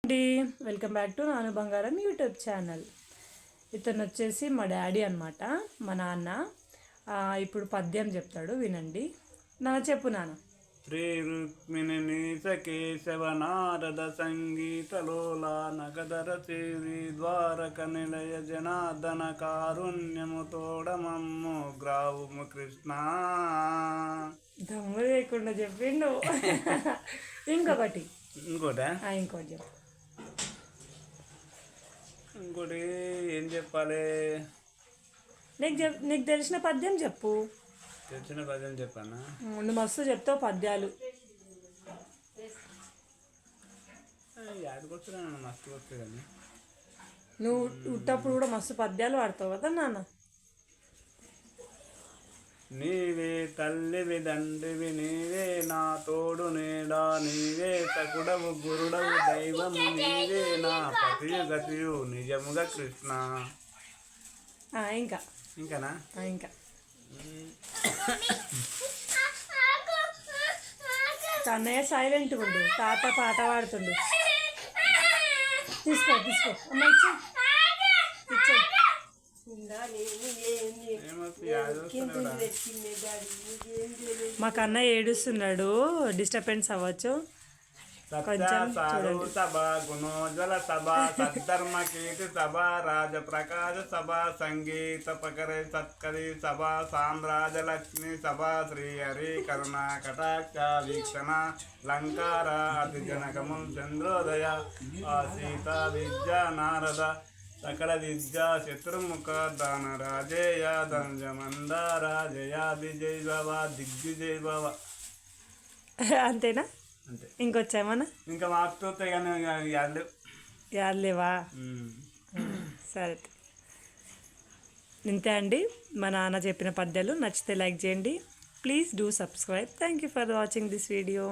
అండి welcome back to నాను బంగారం యూట్యూబ్ ఛానల్. ఇతను వచ్చేసి మా డాడీ అనమాట, మా నాన్న. ఇప్పుడు పద్యం చెప్తాడు, వినండి. చెప్పు నాన్న. శ్రీ రుక్మిణి సకేశవ నారద సంగీతలోల నగదర చేరి ద్వారక నిలయ జనార్దన కారుణ్యము తోడమమ్ము గ్రావుము కృష్ణ. దమ్ము లేకుండా చెప్పిండు. ఇంకొకటి ఇంకోటి చెప్పు. ఇంకోటి ఏం చెప్పాలి? నీకు తెలిసిన పద్యం చెప్పు. తెలిసిన పద్యం చెప్పానా? నువ్వు మస్తు చెప్తావు పద్యాలు. యాడికొచ్చున్నాను, మస్తు వస్తుంది కానీ నువ్వు ఉట్టప్పుడు కూడా మస్తు పద్యాలు వాడతావు కదా నాన్న. నీవే తల్లివి తండ్రివి నీవే నా తోడు నేడా, నీవే సకుడవు గురుడవు దైవము నీవే నా పతియు గతియు నిజముగా కృష్ణ. ఇంకానా? ఇంకా అన్నయ్య సైలెంట్ ఉండు, తాత పాట పాడుతుండు. తీసుకో అమ్మ ఇచ్చే. మా కన్నయ్య ఏడుస్తున్నాడు, డిస్టర్బెన్స్ అవ్వచ్చు. సభ గుణోజ్వల సభ సద్ధర్మ కీర్తి సభ రాజ ప్రకాశ సభ సంగీత పకరే సత్కరి సభ సామ్రాజలక్ష్మి సభ శ్రీ హరి కరుణ కటాక్ష వీక్షణ లంకార అతి జనకము చంద్రోదయ సీత విద్యా నారద సకల విద్యా శత్రుముఖ దాన రాజేయ ధనుజ మందార జయా విజయ్ భవ దిగ్విజయ్ భవ. అంతేనా? ఇంకొచ్చామన్నా? ఇంకా మాకు యాడ్లేవా? సరే, ఇంతే అండి. మా నాన్న చెప్పిన పద్యాలు నచ్చితే లైక్ చేయండి. Please do subscribe. Thank you for watching this video.